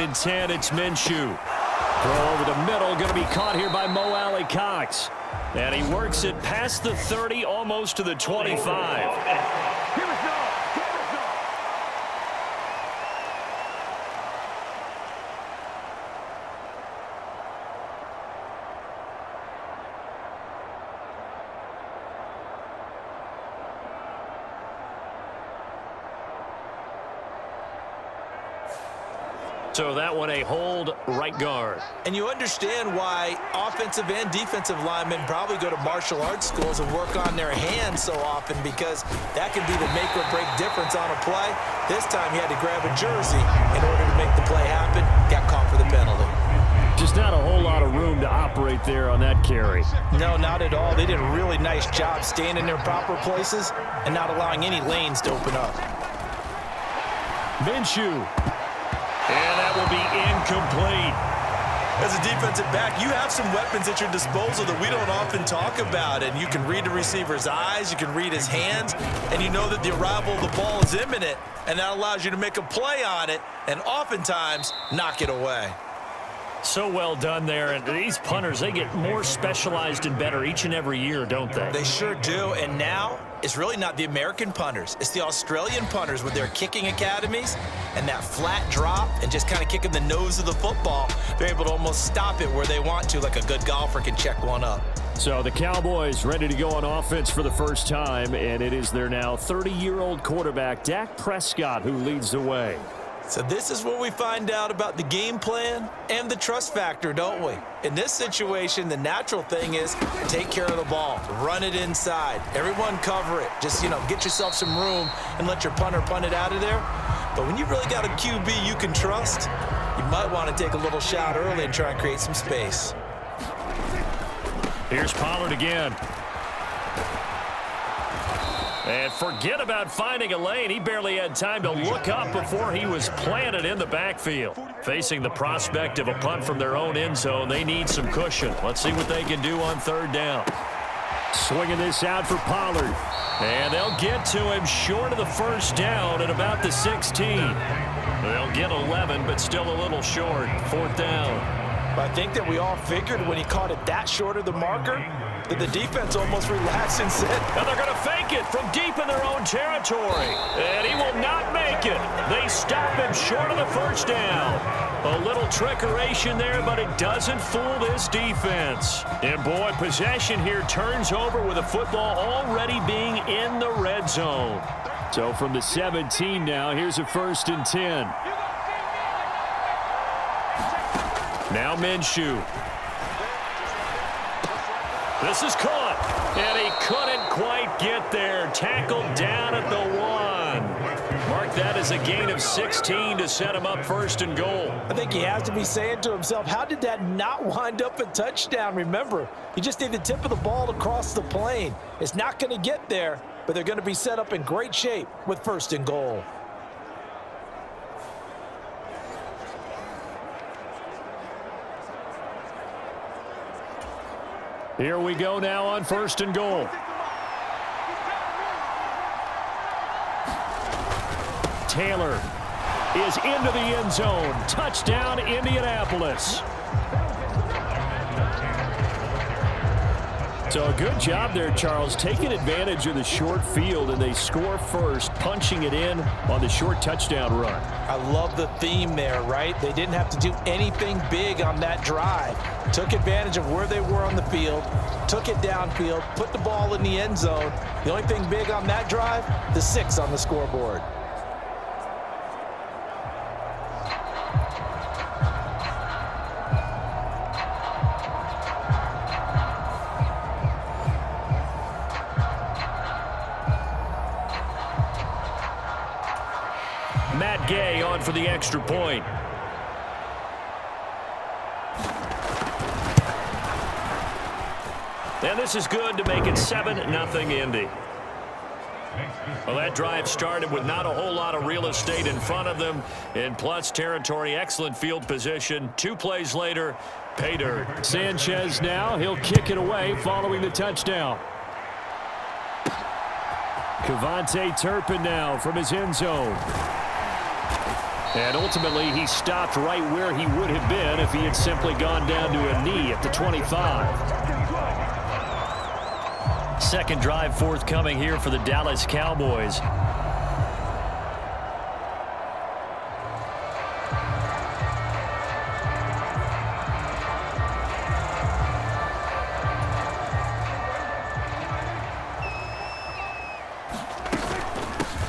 and 10. It's Minshew. Throw over the middle, going to be caught here by Mo Alley Cox. And he works it past the 30, almost to the 25. So that one a hold right guard. And you understand why offensive and defensive linemen probably go to martial arts schools and work on their hands so often, because that can be the make or break difference on a play. This time he had to grab a jersey in order to make the play happen. Got caught for the penalty. Just not a whole lot of room to operate there on that carry. No, not at all. They did a really nice job staying in their proper places and not allowing any lanes to open up. Minshew. And that will be incomplete. As a defensive back, you have some weapons at your disposal that we don't often talk about. And you can read the receiver's eyes, you can read his hands, and you know that the arrival of the ball is imminent. And that allows you to make a play on it and oftentimes knock it away. So well done there. And these punters, they get more specialized and better each and every year, don't they? They sure do. And now it's really not the American punters. It's the Australian punters with their kicking academies and that flat drop and just kind of kicking the nose of the football. They're able to almost stop it where they want to, like a good golfer can check one up. So the Cowboys ready to go on offense for the first time, and it is their now 30-year-old quarterback, Dak Prescott, who leads the way. So this is where we find out about the game plan and the trust factor, don't we? In this situation, the natural thing is take care of the ball, run it inside, everyone cover it. Just, get yourself some room and let your punter punt it out of there. But when you really got a QB you can trust, you might want to take a little shot early and try and create some space. Here's Pollard again. And forget about finding a lane. He barely had time to look up before he was planted in the backfield. Facing the prospect of a punt from their own end zone, they need some cushion. Let's see what they can do on third down. Swinging this out for Pollard. And they'll get to him short of the first down at about the 16. They'll get 11, but still a little short. Fourth down. I think that we all figured when he caught it that short of the marker that the defense almost relaxed and said, and they're going to fake it from deep in their own territory. And he will not make it. They stop him short of the first down. A little trickeration there, but it doesn't fool this defense. And boy, possession here turns over with the football already being in the red zone. So from the 17 now, here's a 1st and 10. Now Minshew. This is caught, and he couldn't quite get there. Tackled down at the 1. Mark that as a gain of 16 to set him up 1st and goal. I think he has to be saying to himself, how did that not wind up a touchdown? Remember, you just need the tip of the ball to cross the plane. It's not going to get there, but they're going to be set up in great shape with 1st and goal. Here we go now on 1st and goal. Taylor is into the end zone. Touchdown, Indianapolis. So a good job there, Charles, taking advantage of the short field, and they score first, punching it in on the short touchdown run. I love the theme there, right? They didn't have to do anything big on that drive. Took advantage of where they were on the field, took it downfield, put the ball in the end zone. The only thing big on that drive, the 6 on the scoreboard. Matt Gay on for the extra point. And this is good to make it 7-0 Indy. Well, that drive started with not a whole lot of real estate in front of them. In plus territory, excellent field position. 2 plays later, pay dirt. Sanchez now, he'll kick it away following the touchdown. Kevontae Turpin now from his end zone. And ultimately, he stopped right where he would have been if he had simply gone down to a knee at the 25. Second drive forthcoming here for the Dallas Cowboys.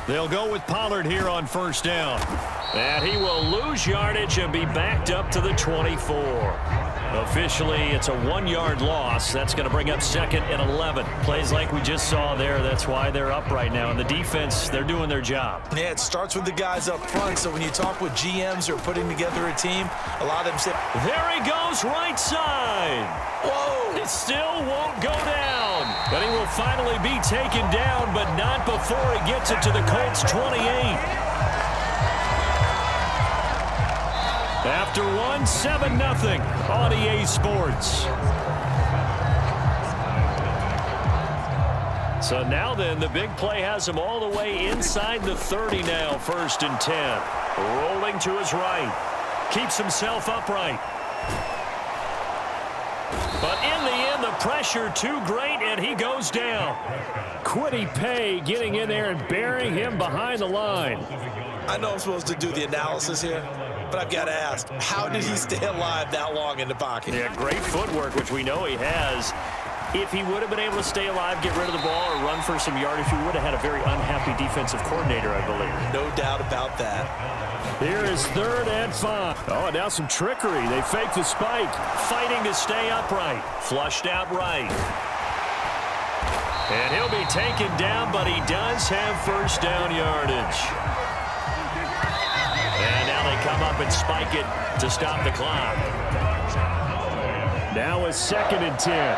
They'll go with Pollard here on first down. And he will lose yardage and be backed up to the 24. Officially, it's a 1-yard loss. That's going to bring up second and 11. Plays like we just saw there. That's why they're up right now. And the defense, they're doing their job. Yeah, it starts with the guys up front. So when you talk with GMs who are putting together a team, a lot of them say, there he goes, right side. whoa. It still won't go down. But he will finally be taken down, but not before he gets it to the Colts 28. After one, 7-0 on EA Sports. So now then, the big play has him all the way inside the 30 now, 1st and 10. Rolling to his right. Keeps himself upright. But in the end, the pressure too great, and he goes down. Quiddy Pay getting in there and burying him behind the line. I know I'm supposed to do the analysis here, but I've got to ask, how did he stay alive that long in the pocket? Yeah, great footwork, which we know he has. If he would have been able to stay alive, get rid of the ball, or run for some yardage, he would have had a very unhappy defensive coordinator, I believe. No doubt about that. Here is 3rd and 5. Oh, and now some trickery. They fake the spike. Fighting to stay upright. Flushed out right. And he'll be taken down, but he does have first down yardage. And now they come up and spike it to stop the clock. Now a 2nd and 10.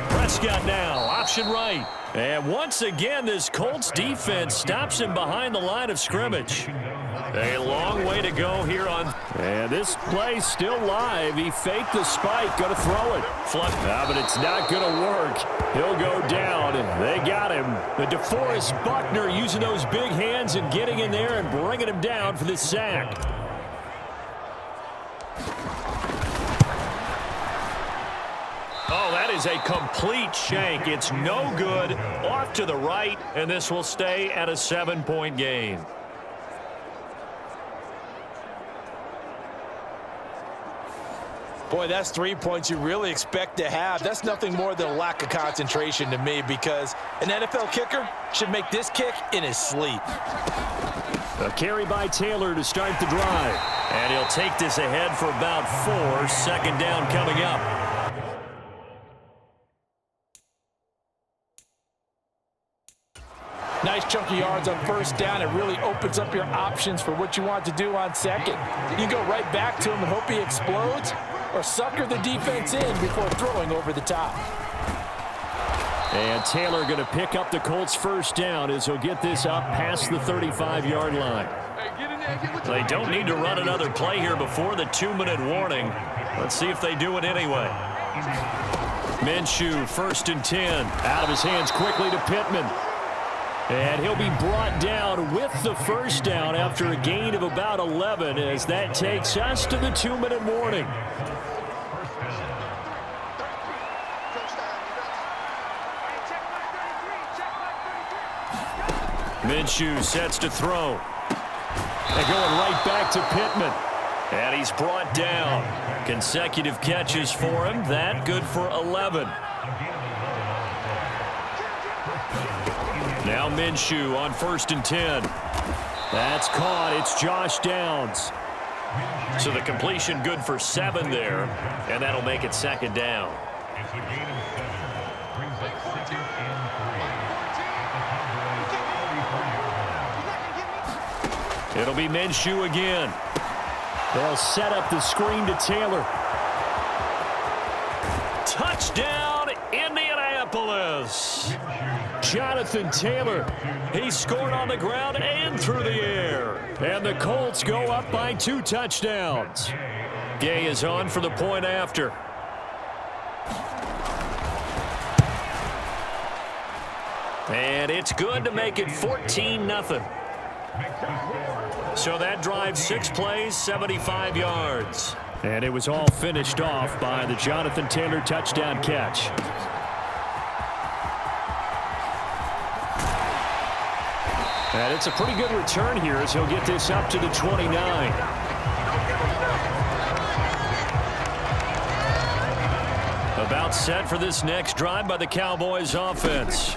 Prescott now, option right. And once again, this Colts defense stops him behind the line of scrimmage. A long way to go here on. And this play still live. He faked the spike, going to throw it. But it's not going to work. He'll go down. They got him. The DeForest Buckner using those big hands and getting in there and bringing him down for the sack. Oh, that is a complete shank. It's no good. Off to the right, and this will stay at a 7-point game. Boy, that's 3 points you really expect to have. That's nothing more than a lack of concentration to me, because an NFL kicker should make this kick in his sleep. A carry by Taylor to start the drive. And he'll take this ahead for about 4. Second down coming up. Nice chunk of yards on first down. It really opens up your options for what you want to do on second. You go right back to him and hope he explodes, or sucker the defense in before throwing over the top. And Taylor going to pick up the Colts first down as he'll get this up past the 35-yard line. They don't need to run another play here before the 2-minute warning. Let's see if they do it anyway. Minshew, 1st and 10. Out of his hands quickly to Pittman. And he'll be brought down with the first down after a gain of about 11, as that takes us to the 2-minute warning. Minshew sets to throw. And going right back to Pittman. And he's brought down. Consecutive catches for him. That good for 11. Now Minshew on 1st and 10. That's caught. It's Josh Downs. So the completion good for 7 there. And that'll make it 2nd down. It'll be Minshew again. They'll set up the screen to Taylor. Touchdown, Indianapolis. Jonathan Taylor, he scored on the ground and through the air. And the Colts go up by 2 touchdowns. Gay is on for the point after. And it's good to make it 14-0. So that drive, 6 plays, 75 yards. And it was all finished off by the Jonathan Taylor touchdown catch. And it's a pretty good return here as he'll get this up to the 29. About set for this next drive by the Cowboys offense.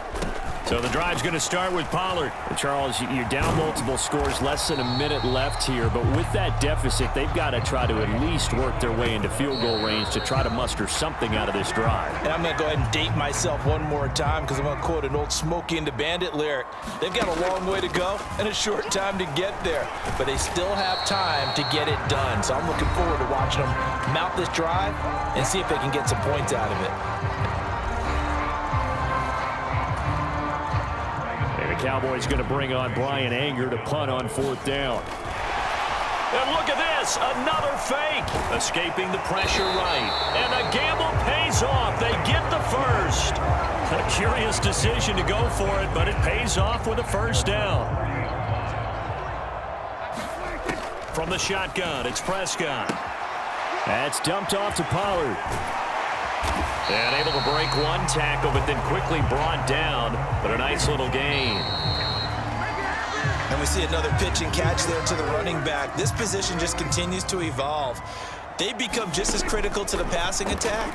So the drive's going to start with Pollard. Charles, you're down multiple scores, less than a minute left here. But with that deficit, they've got to try to at least work their way into field goal range to try to muster something out of this drive. And I'm going to go ahead and date myself one more time because I'm going to quote an old Smokey and the Bandit lyric. They've got a long way to go and a short time to get there. But they still have time to get it done. So I'm looking forward to watching them mount this drive and see if they can get some points out of it. Cowboys going to bring on Brian Anger to punt on 4th down. And look at this, another fake. Escaping the pressure right. And the gamble pays off. They get the first. A curious decision to go for it, but it pays off with a 1st down. From the shotgun, it's Prescott. That's dumped off to Pollard. And able to break one tackle, but then quickly brought down. But a nice little gain. And we see another pitch and catch there to the running back. This position just continues to evolve. They become just as critical to the passing attack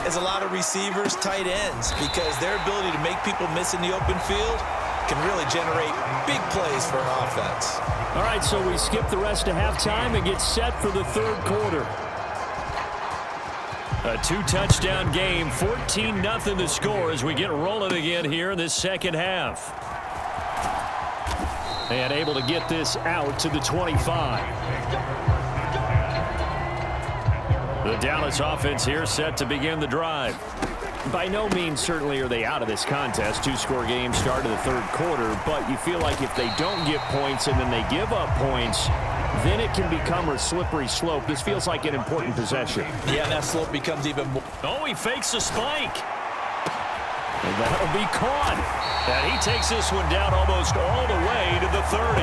as a lot of receivers, tight ends, because their ability to make people miss in the open field can really generate big plays for an offense. All right, so we skip the rest of halftime and get set for the 3rd quarter. A 2-touchdown game, 14-0 the score as we get rolling again here in this second half. And able to get this out to the 25. The Dallas offense here set to begin the drive. By no means certainly are they out of this contest. 2-score game start of the 3rd quarter, but you feel like if they don't get points and then they give up points, then it can become a slippery slope. This feels like an important possession. Yeah, that slope becomes even more. Oh, he fakes a spike. And that'll be caught. And he takes this one down almost all the way to the 30.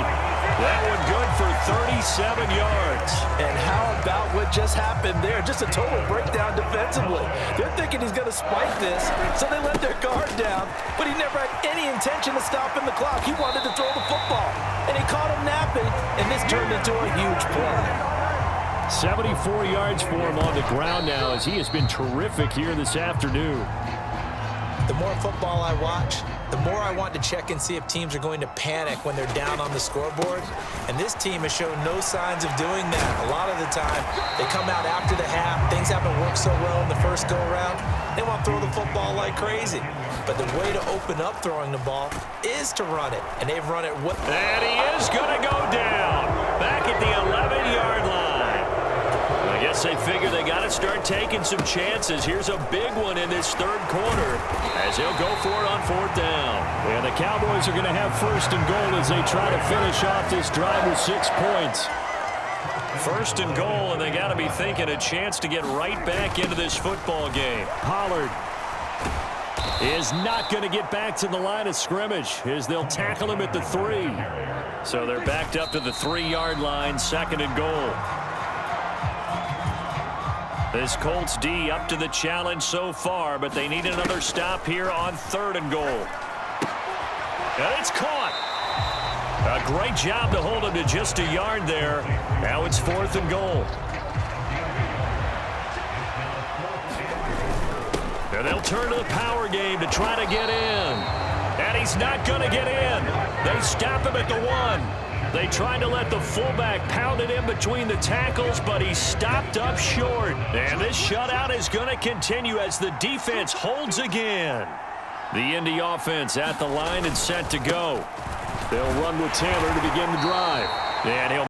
That one good for 37 yards. And how about what just happened there? Just a total breakdown defensively. They're thinking he's going to spike this, so they let their guard down. But he never had any intention of stopping the clock. He wanted to throw the football. And he caught him napping, and this turned into a huge play. 74 yards for him on the ground now as he has been terrific here this afternoon. The more football I watch, the more I want to check and see if teams are going to panic when they're down on the scoreboard. And this team has shown no signs of doing that. A lot of the time, they come out after the half. Things haven't worked so well in the first go-around. They want to throw the football like crazy. But the way to open up throwing the ball is to run it. And they've run it well. And he is going to go down back at the 11-yard line. I guess they figure they got to start taking some chances. Here's a big one in this 3rd quarter as he'll go for it on 4th down. And the Cowboys are going to have 1st and goal as they try to finish off this drive with 6 points. 1st and goal, and they got to be thinking a chance to get right back into this football game. Pollard is not going to get back to the line of scrimmage as they'll tackle him at the 3. So they're backed up to the 3-yard line, 2nd and goal. This Colts D up to the challenge so far, but they need another stop here on 3rd and goal. And it's caught. A great job to hold him to just a yard there. Now it's 4th and goal. And they'll turn to the power game to try to get in. And he's not going to get in. They stop him at the 1. They tried to let the fullback pound it in between the tackles, but he stopped up short. And this shutout is going to continue as the defense holds again. The Indy offense at the line and set to go. They'll run with Taylor to begin the drive. And he'll